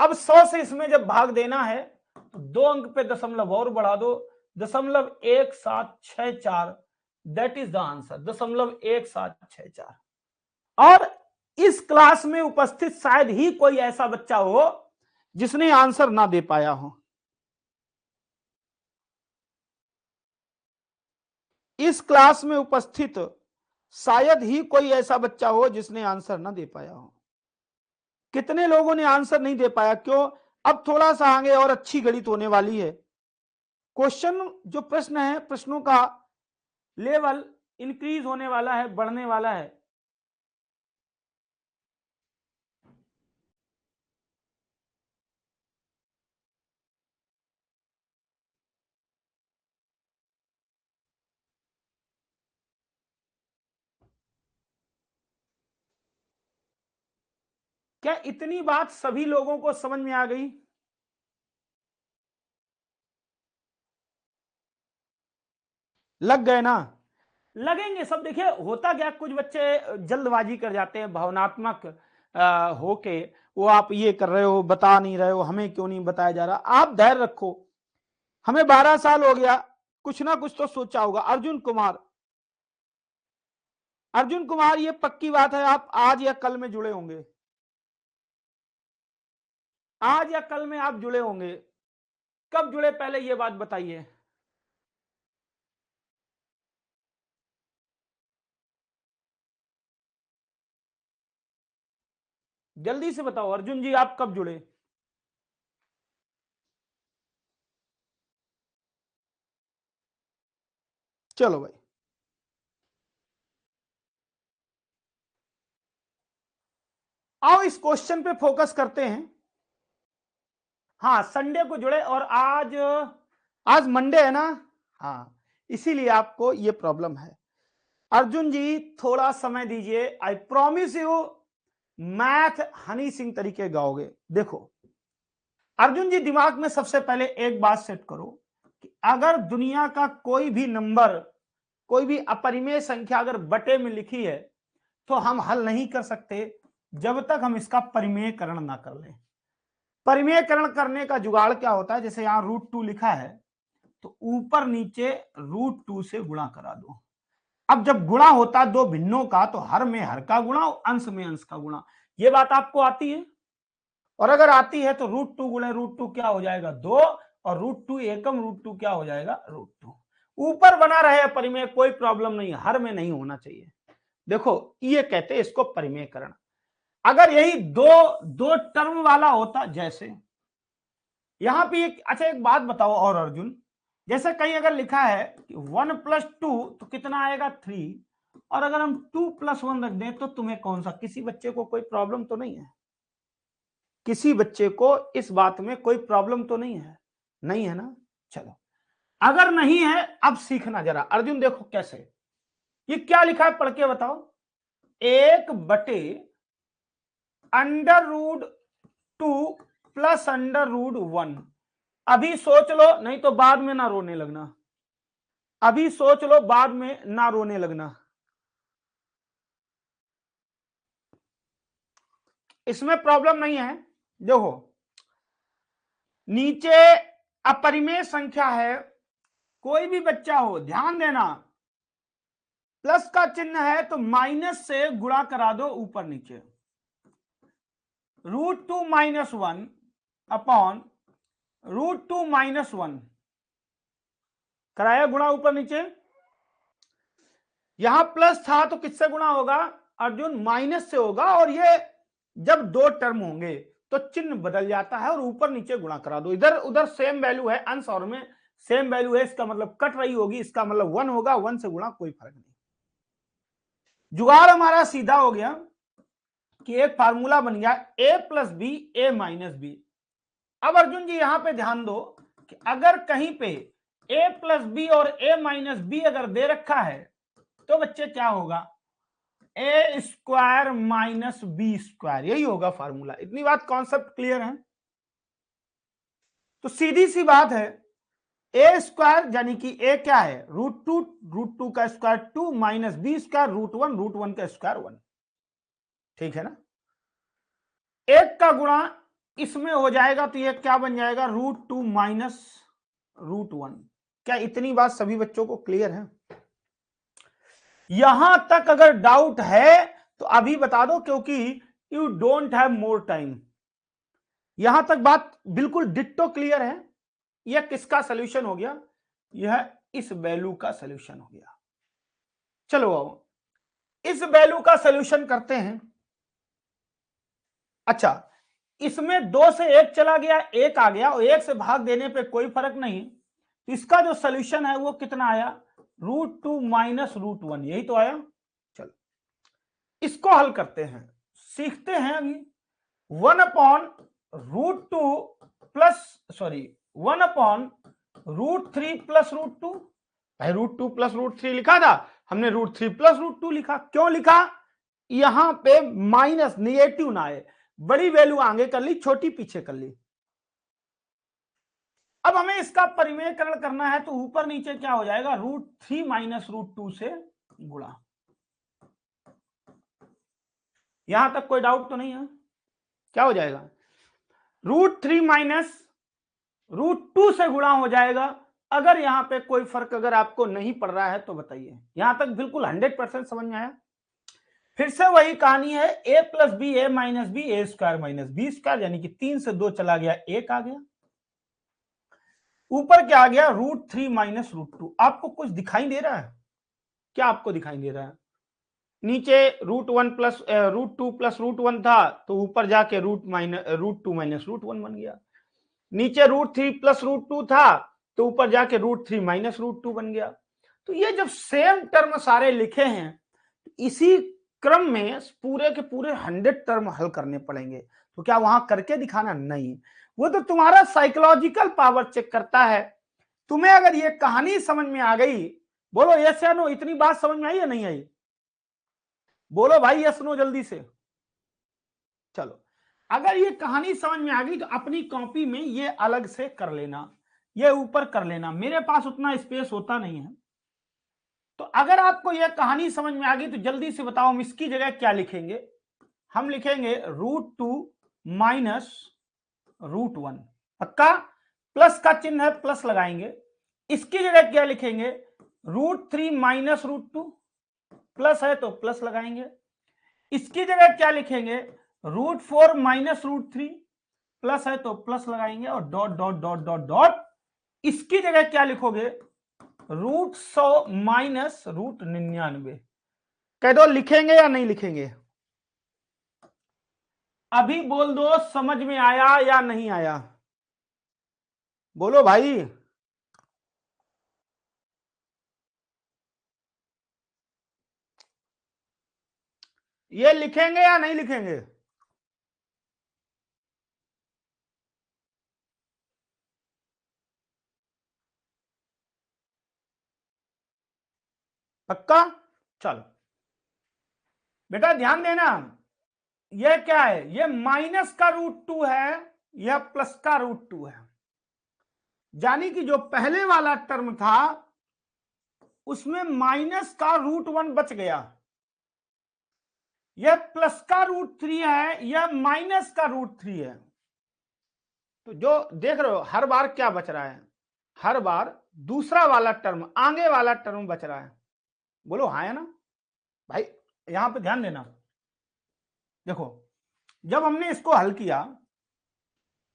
अब 100 से इसमें जब भाग देना है तो 2 अंक पे दशमलव और बढ़ा दो, 0.1764, दैट इज द आंसर, 0.1764। और इस क्लास में उपस्थित शायद ही कोई ऐसा बच्चा हो जिसने आंसर ना दे पाया हो। इस क्लास में उपस्थित शायद ही कोई ऐसा बच्चा हो जिसने आंसर ना दे पाया हो। कितने लोगों ने आंसर नहीं दे पाया, क्यों? अब थोड़ा सा आगे और अच्छी गणित होने वाली है। क्वेश्चन जो प्रश्न है, प्रश्नों का लेवल इंक्रीज होने वाला है, बढ़ने वाला है। क्या इतनी बात सभी लोगों को समझ में आ गई? लग गए ना? लगेंगे सब। देखिए होता क्या, कुछ बच्चे जल्दबाजी कर जाते हैं, भावनात्मक होके वो आप ये कर रहे हो, बता नहीं रहे हो, हमें क्यों नहीं बताया जा रहा। आप धैर्य रखो, हमें 12 साल हो गया, कुछ ना कुछ तो सोचा होगा। अर्जुन कुमार, अर्जुन कुमार, ये पक्की बात है आप आज या कल में जुड़े होंगे, आज या कल में आप जुड़े होंगे। कब जुड़े पहले ये बात बताइए। जल्दी से बताओ अर्जुन जी, आप कब जुड़े? चलो भाई, आओ इस क्वेश्चन पे फोकस करते हैं। हाँ, संडे को जुड़े और आज आज मंडे है ना। हाँ, इसीलिए आपको ये प्रॉब्लम है। अर्जुन जी थोड़ा समय दीजिए, I promise you math Honey Singh तरीके गाओगे। देखो अर्जुन जी, दिमाग में सबसे पहले एक बात सेट करो कि अगर दुनिया का कोई भी नंबर, कोई भी अपरिमेय संख्या अगर बटे में लिखी है तो हम हल नहीं कर सकते जब तक हम इसका परिमेयकरण ना कर लें। परिमेयकरण करने का जुगाड़ क्या होता है, जैसे यहां √2 लिखा है तो ऊपर नीचे √2 से गुणा करा दो। अब जब गुणा होता है दो भिन्नों का तो हर में हर का गुणा और अंश में अंश का गुणा। ये बात आपको आती है? और अगर आती है तो √2 गुणे √2 क्या हो जाएगा 2, और √2 एकम √2 क्या हो जाएगा √2। ऊपर बना रहे परिमेय, कोई प्रॉब्लम नहीं, हर में नहीं होना चाहिए। देखो ये कहते हैं इसको परिमेयकरण। अगर यही दो दो टर्म वाला होता, जैसे यहां पे एक, अच्छा एक बात बताओ और अर्जुन, जैसे कहीं अगर लिखा है कि 1 + 2 तो कितना आएगा 3, और अगर हम 2 + 1 रख दें तो तुम्हें कौन सा, किसी बच्चे को कोई प्रॉब्लम तो नहीं है? किसी बच्चे को इस बात में कोई प्रॉब्लम तो नहीं है? नहीं है ना? चलो, अगर नहीं है अब सीखना जरा। अर्जुन देखो कैसे, ये क्या लिखा है पढ़ के बताओ। 1/√2 + √1। अभी सोच लो, नहीं तो बाद में ना रोने लगना। अभी सोच लो, बाद में ना रोने लगना। इसमें प्रॉब्लम नहीं है। देखो नीचे अपरिमेय संख्या है, कोई भी बच्चा हो ध्यान देना, प्लस का चिन्ह है तो माइनस से गुणा करा दो ऊपर नीचे। √2 - 1 अपॉन √2 - 1 कराया गुणा ऊपर नीचे। यहां प्लस था तो किससे गुणा होगा अर्जुन? माइनस से होगा। और ये जब दो टर्म होंगे तो चिन्ह बदल जाता है और ऊपर नीचे गुणा करा दो। इधर उधर सेम वैल्यू है, अंश और में सेम वैल्यू है, इसका मतलब कट रही होगी, इसका मतलब 1 होगा, 1 से गुणा कोई फर्क नहीं। जुगाड़ हमारा सीधा हो गया कि एक फार्मूला बन गया a + b a - b। अब अर्जुन जी यहां पे ध्यान दो, कि अगर कहीं पे a प्लस बी और a माइनस बी अगर दे रखा है तो बच्चे क्या होगा, ए स्क्वायर माइनस बी स्क्वायर, यही होगा फार्मूला। इतनी बात कॉन्सेप्ट क्लियर है? तो सीधी सी बात है, ए स्क्वायर यानी कि ए क्या है, रूट टू का square 2 minus B square root one का स्क्वायर 1, ठीक है ना। एक का गुणा इसमें हो जाएगा तो ये क्या बन जाएगा, रूट 2 माइनस रूट 1। क्या इतनी बात सभी बच्चों को क्लियर है? यहां तक अगर डाउट है तो अभी बता दो, क्योंकि you don't have more time. यहां तक बात बिल्कुल डिट्टो क्लियर है? यह किसका सोल्यूशन हो गया, यह इस वैल्यू का सोल्यूशन हो गया। चलो आओ इस वैल्यू का सोल्यूशन करते हैं। अच्छा, इसमें 2 से 1 चला गया, 1 आ गया, और 1 से भाग देने पे कोई फर्क नहीं। तो इसका जो सोल्यूशन है वो कितना आया, रूट 2 माइनस रूट 1, यही तो आया। चलो इसको हल करते हैं, सीखते हैं अभी। 1/√2 प्लस सॉरी 1/√3 प्लस रूट 2। भाई रूट 2 प्लस रूट 3 लिखा था, हमने रूट 3 प्लस रूट 2 लिखा। क्यों लिखा, यहां पे माइनस निगेटिव ना आए, बड़ी वैल्यू आगे कर ली, छोटी पीछे कर ली। अब हमें इसका परिमेयकरण करना है, तो ऊपर नीचे क्या हो जाएगा, रूट 3 माइनस रूट 2 से गुणा। यहां तक कोई डाउट तो नहीं है? क्या हो जाएगा, रूट 3 माइनस रूट 2 से गुणा हो जाएगा। अगर यहां पे कोई फर्क अगर आपको नहीं पड़ रहा है तो बताइए। यहां तक बिल्कुल 100% समझ में आया? फिर से वही कहानी है, a plus B A minus B A square minus B square, यानी कि 3 से 2 चला गया, 1 आ गया। ऊपर क्या आ गया, रूट 3 माइनस रूट 2। आपको कुछ दिखाई दे रहा है? क्या आपको दिखाई दे रहा है? नीचे रूट 2 प्लस रूट 1 था, तो ऊपर जाके रूट 2 माइनस रूट 1 बन गया। नीचे रूट 3 प्लस रूट 2 था, तो ऊपर जाके रूट 3 माइनस रूट 2 बन गया। तो ये जब सेम टर्म सारे लिखे हैं, इसी क्रम में पूरे के पूरे 100 टर्म हल करने पड़ेंगे। तो क्या वहां करके दिखाना? नहीं, वो तो तुम्हारा साइकोलॉजिकल पावर चेक करता है। तुम्हें अगर ये कहानी समझ में आ गई, बोलो यस या नो। इतनी बात समझ में आई या नहीं आई? बोलो भाई यस नो जल्दी से। चलो, अगर ये कहानी समझ में आ गई तो अपनी कॉपी में ये अलग से कर लेना, ये ऊपर कर लेना। मेरे पास उतना स्पेस होता नहीं है। तो अगर आपको यह कहानी समझ में आ गई तो जल्दी से बताओ, हम इसकी जगह क्या लिखेंगे? हम लिखेंगे रूट 2 माइनस रूट 1। पक्का? प्लस का चिन्ह है, प्लस लगाएंगे। इसकी जगह क्या लिखेंगे, रूट 3 माइनस रूट 2। प्लस है तो प्लस लगाएंगे। इसकी जगह क्या लिखेंगे, रूट 4 माइनस रूट 3। प्लस है तो प्लस लगाएंगे, और dot dot dot dot dot. इसकी जगह क्या लिखोगे, रूट 100 माइनस रूट 99। कह दो लिखेंगे या नहीं लिखेंगे? अभी बोल दो, समझ में आया या नहीं आया? बोलो भाई। ये लिखेंगे या नहीं लिखेंगे? पक्का? चलो बेटा ध्यान देना, यह क्या है, यह माइनस का रूट 2 है, यह प्लस का रूट 2 है। यानी कि जो पहले वाला टर्म था उसमें माइनस का रूट 1 बच गया। यह प्लस का रूट 3 है, यह माइनस का रूट 3 है। तो जो देख रहे हो हर बार क्या बच रहा है, हर बार दूसरा वाला टर्म, आगे वाला टर्म बच रहा है। बोलो हाँ है ना भाई? यहां पे ध्यान देना, देखो जब हमने इसको हल किया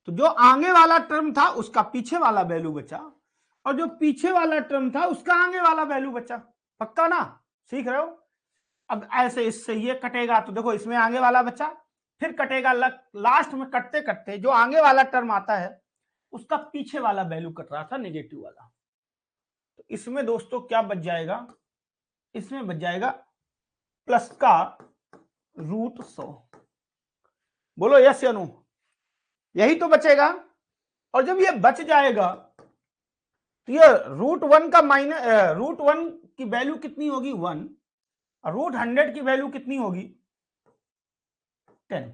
तो जो आगे वाला टर्म था उसका पीछे वाला वैल्यू बचा, और जो पीछे वाला टर्म था उसका आगे वाला वैल्यू बचा। पक्का ना? सीख रहे हो? अब ऐसे इससे ये कटेगा तो देखो इसमें आगे वाला बचा, फिर कटेगा, लास्ट में कटते कटते जो आगे वाला टर्म आता है उसका पीछे वाला वैल्यू कट रहा था, नेगेटिव वाला। तो इसमें दोस्तों क्या बच जाएगा, इसमें बच जाएगा प्लस का रूट 100। बोलो यस या नो? यही तो बचेगा। और जब ये बच जाएगा तो ये √1 का माइनस √1 की वैल्यू कितनी होगी 1, और √100 की वैल्यू कितनी होगी 10।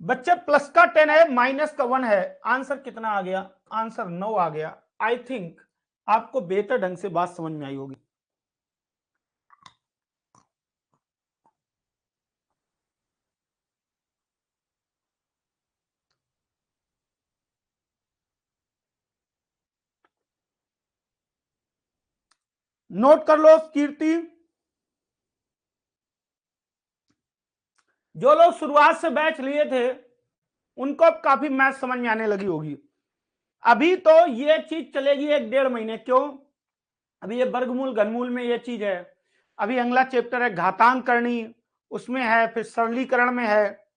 बच्चे प्लस का 10 है, माइनस का 1 है, आंसर कितना आ गया? आंसर 9 आ गया। आई थिंक आपको बेहतर ढंग से बात समझ में आई होगी। नोट कर लो कीर्ति, जो लोग शुरुआत से बैच लिए थे उनको अब काफी मैथ समझ में आने लगी होगी। अभी तो ये चीज चलेगी 1-1.5 महीने। क्यों? अभी ये वर्गमूल घनमूल में ये चीज है, अभी अगला चैप्टर है घातांक करनी, उसमें है, फिर सरलीकरण में है।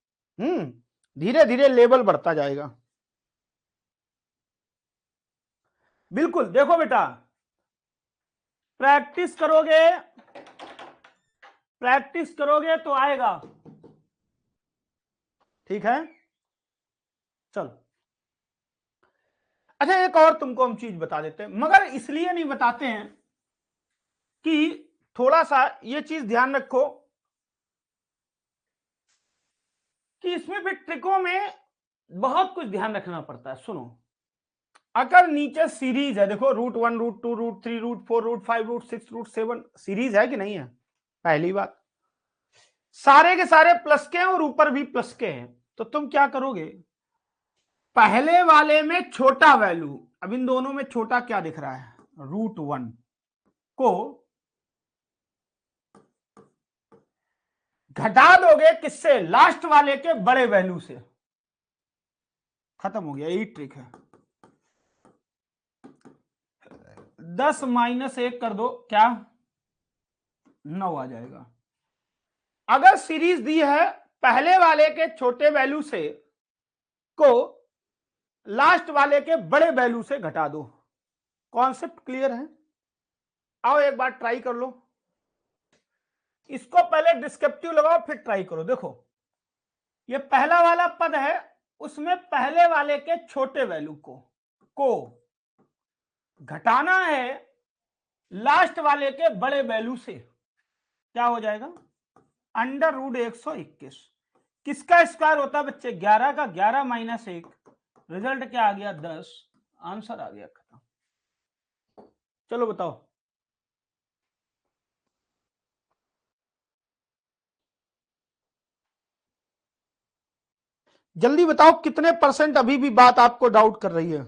धीरे धीरे लेवल बढ़ता जाएगा। बिल्कुल, देखो बेटा, प्रैक्टिस करोगे तो आएगा। ठीक है, चलो। अच्छा, एक और तुमको हम चीज बता देते हैं, मगर इसलिए नहीं बताते हैं कि थोड़ा सा ये चीज ध्यान रखो कि इसमें फिर ट्रिकों में बहुत कुछ ध्यान रखना पड़ता है। सुनो, अगर नीचे सीरीज है, देखो √1, √2, √3, √4, √5, √6, √7 सीरीज है कि नहीं है? पहली बात, सारे के सारे प्लस के हैं और ऊपर भी प्लस के हैं, तो तुम क्या करोगे? पहले वाले में छोटा वैल्यू, अब इन दोनों में छोटा क्या दिख रहा है? √1 को घटा दोगे किससे? लास्ट वाले के बड़े वैल्यू से। खत्म हो गया, यही ट्रिक है। 10 - 1 कर दो, क्या 9 आ जाएगा। अगर सीरीज दी है, पहले वाले के छोटे वैल्यू से को लास्ट वाले के बड़े वैल्यू से घटा दो। कॉन्सेप्ट क्लियर है? आओ एक बार ट्राई कर लो। इसको पहले डिस्क्रिप्टिव लगाओ, फिर ट्राई करो। देखो, ये पहला वाला पद है, उसमें पहले वाले के छोटे वैल्यू को घटाना है लास्ट वाले के बड़े वैल्यू से। क्या हो जाएगा? √121। किसका स्क्वायर होता है बच्चे? 11 का। 11 - 1, रिजल्ट क्या आ गया? 10। आंसर आ गया, खत्म। चलो बताओ। जल्दी बताओ, कितने % अभी भी बात आपको डाउट कर रही है,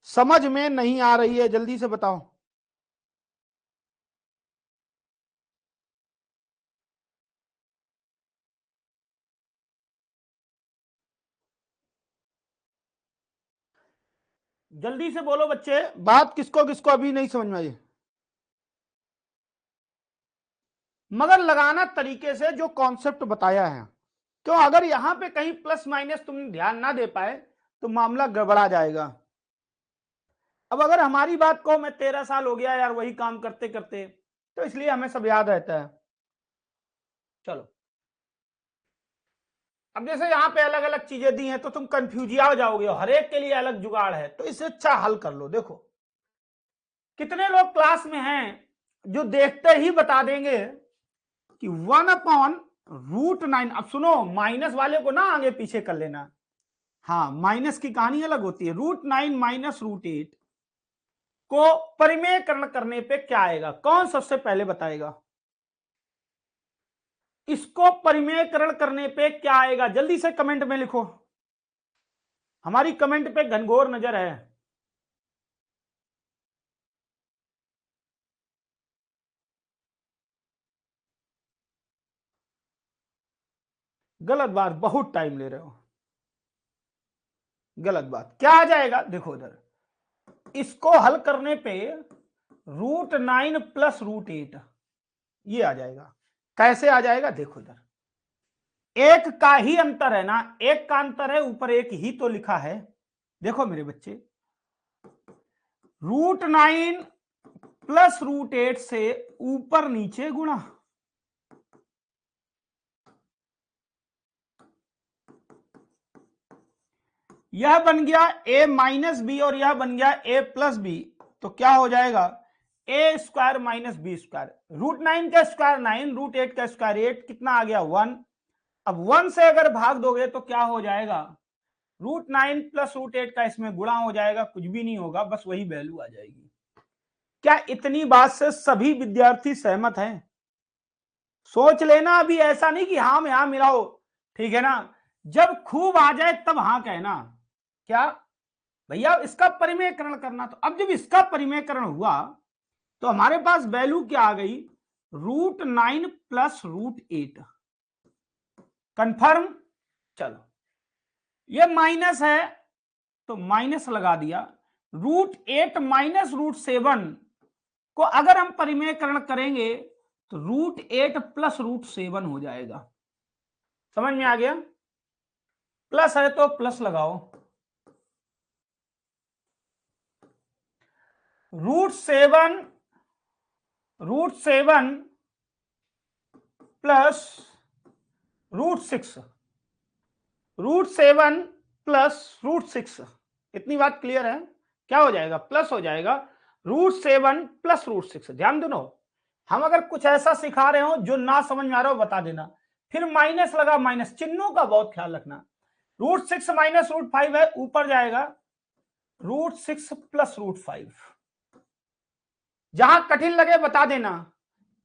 समझ में नहीं आ रही है? जल्दी से बताओ। जल्दी से बोलो बच्चे, बात किसको किसको अभी नहीं समझ में आई? मगर लगाना तरीके से जो कॉन्सेप्ट बताया है। क्यों? अगर यहां पे कहीं प्लस माइनस तुम ध्यान ना दे पाए तो मामला गड़बड़ा जाएगा। अब अगर हमारी बात को, मैं 13 साल हो गया यार वही काम करते करते, तो इसलिए हमें सब याद रहता है। चलो, अब जैसे यहाँ पे अलग अलग चीजें दी हैं तो तुम कंफ्यूजिया हो जाओगे, हर एक के लिए अलग जुगाड़ है, तो इससे अच्छा हल कर लो। देखो, कितने लोग क्लास में हैं जो देखते ही बता देंगे कि 1/√9। अब सुनो, माइनस वाले को ना आगे पीछे कर लेना। हाँ, माइनस की कहानी अलग होती है। √9 - √8 को परिमेयकरण करने पे क्या आएगा? कौन सबसे पहले बताएगा? इसको परिमेयकरण करने पे क्या आएगा? जल्दी से कमेंट में लिखो, हमारी कमेंट पे घनघोर नजर है। गलत बात, बहुत टाइम ले रहे हो। गलत बात, क्या आ जाएगा? देखो इधर, इसको हल करने पे √9 + √8 ये आ जाएगा। कैसे आ जाएगा? देखो इधर, एक का ही अंतर है ना, एक का अंतर है, ऊपर एक ही तो लिखा है। देखो मेरे बच्चे, √9 + √8 से ऊपर नीचे गुणा, यह बन गया a माइनस बी और यह बन गया a प्लस बी, तो क्या हो जाएगा a square minus B square. √9 का स्क्वायर 9, √8 का स्क्वायर 8, कितना आ गया 1। अब 1 से अगर भाग दोगे तो क्या हो जाएगा, √9 प्लस √8 का इसमें गुणा हो जाएगा, कुछ भी नहीं होगा, बस वही वैल्यू आ जाएगी। क्या इतनी बात से सभी विद्यार्थी सहमत हैं? सोच लेना, अभी ऐसा नहीं कि हाँ में हाँ मिलाओ, ठीक है ना, जब खूब आ जाए तब हाँ कहना। क्या भैया इसका परिमेयकरण करना, तो अब जब इसका परिमेयकरण हुआ तो हमारे पास वैल्यू क्या आ गई, √9 प्लस √8। कंफर्म, चलो ये माइनस है तो माइनस लगा दिया, √8 माइनस √7 को अगर हम परिमेयकरण करेंगे तो √8 प्लस √7 हो जाएगा। समझ में आ गया? प्लस है तो प्लस लगाओ, √7 प्लस √6, √7 प्लस √6, इतनी बात क्लियर है? क्या हो जाएगा, प्लस हो जाएगा, √7 प्लस √6। ध्यान दो, हम अगर कुछ ऐसा सिखा रहे हो जो ना समझ में आ रहा हो बता देना, फिर माइनस लगा, माइनस चिन्हों का बहुत ख्याल रखना। √6 माइनस √5 है, ऊपर जाएगा √6 प्लस √5। जहां कठिन लगे बता देना,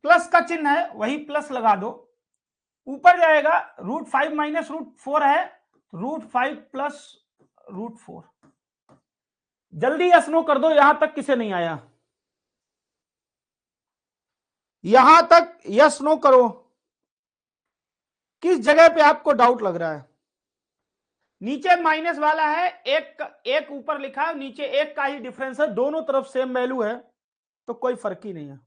प्लस का चिन्ह है वही प्लस लगा दो, ऊपर जाएगा √5 माइनस √4 है, √5 प्लस √4। जल्दी यस नो कर दो, यहां तक किसे नहीं आया, यहां तक यस नो करो, किस जगह पे आपको डाउट लग रहा है। नीचे माइनस वाला है, एक ऊपर लिखा है, नीचे एक का ही डिफरेंस है, दोनों तरफ सेम वैल्यू है तो कोई फर्क ही नहीं है।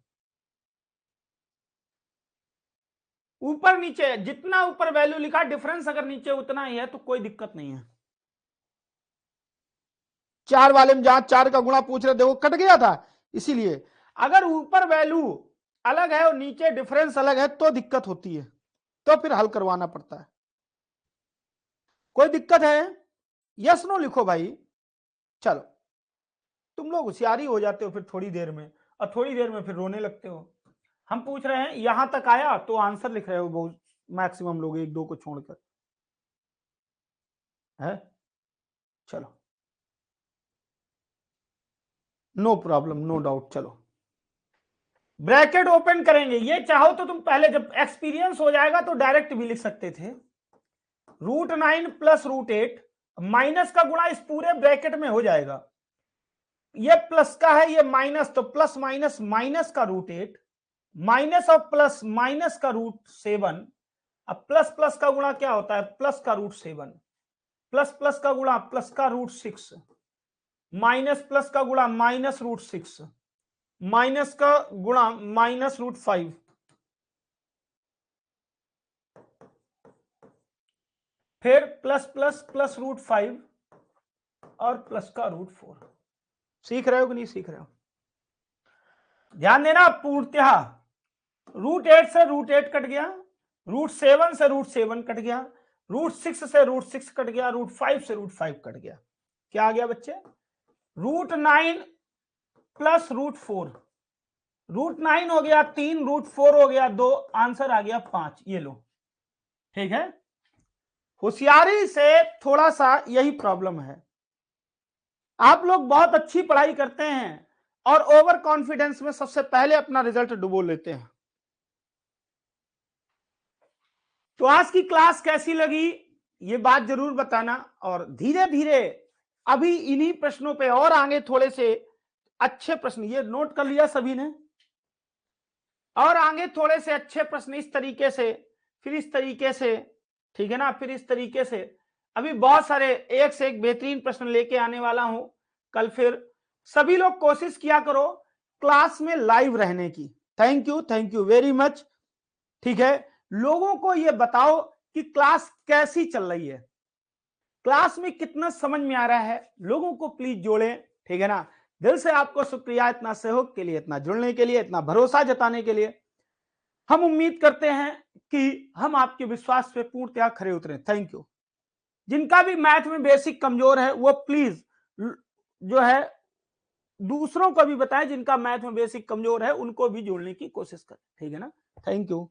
ऊपर नीचे जितना ऊपर वैल्यू लिखा, डिफरेंस अगर नीचे उतना ही है तो कोई दिक्कत नहीं है। 4 वाले में जहां 4 का गुणा पूछ रहे थे वो कट गया था, इसीलिए अगर ऊपर वैल्यू अलग है और नीचे डिफरेंस अलग है तो दिक्कत होती है, तो फिर हल करवाना पड़ता है। कोई दिक्कत है? यस नो लिखो भाई। चलो, तुम लोग होशियारी हो जाते हो फिर थोड़ी देर में, और थोड़ी देर में फिर रोने लगते हो। हम पूछ रहे हैं यहां तक आया तो आंसर लिख रहे हो बहुत, मैक्सिमम लोग, एक दो को छोड़कर है। चलो, नो प्रॉब्लम, नो डाउट। चलो, ब्रैकेट ओपन करेंगे, ये चाहो तो तुम पहले जब एक्सपीरियंस हो जाएगा तो डायरेक्ट भी लिख सकते थे, √9 प्लस √8, माइनस का गुणा इस पूरे ब्रैकेट में हो जाएगा, ये प्लस का है ये माइनस, तो प्लस माइनस माइनस का √8 माइनस ऑफ प्लस माइनस का √7। अब प्लस प्लस का गुणा क्या होता है, प्लस का √7, प्लस प्लस का गुणा प्लस का √6, माइनस प्लस का गुणा माइनस √6, माइनस का गुणा माइनस √5, फिर प्लस प्लस प्लस √5 और प्लस का √4। सीख रहे हो कि नहीं सीख रहे हो? ध्यान देना, पूर्णतः √8 से √8 कट गया, √7 से √7 कट गया, √6 से √6 कट गया, √5 से √5 कट गया। क्या आ गया बच्चे, √9 प्लस √4, √9 हो गया 3, √4 हो गया 2, आंसर आ गया 5। ये लो, ठीक है। होशियारी से थोड़ा सा यही प्रॉब्लम है, आप लोग बहुत अच्छी पढ़ाई करते हैं और ओवर कॉन्फिडेंस में सबसे पहले अपना रिजल्ट डुबो लेते हैं। तो आज की क्लास कैसी लगी ये बात जरूर बताना, और धीरे धीरे अभी इन्हीं प्रश्नों पे और आगे थोड़े से अच्छे प्रश्न, ये नोट कर लिया सभी ने, और आगे थोड़े से अच्छे प्रश्न इस तरीके से, फिर इस तरीके से, ठीक है ना, फिर इस तरीके से, अभी बहुत सारे एक से एक बेहतरीन प्रश्न लेके आने वाला हूं कल। फिर सभी लोग कोशिश किया करो क्लास में लाइव रहने की। Thank you very much. ठीक है, लोगों को ये बताओ कि क्लास कैसी चल रही है, क्लास में कितना समझ में आ रहा है, लोगों को प्लीज जोड़ें, ठीक है ना। दिल से आपको शुक्रिया इतना सहयोग के लिए, इतना जुड़ने के लिए, इतना भरोसा जताने के लिए। हम उम्मीद करते हैं कि हम आपके विश्वास पे पूर्णतः खरे उतरे। Thank you. जिनका भी मैथ में बेसिक कमजोर है वो प्लीज जो है दूसरों को भी बताएं, जिनका मैथ में बेसिक कमजोर है उनको भी जोड़ने की कोशिश करें, ठीक है ना। Thank you.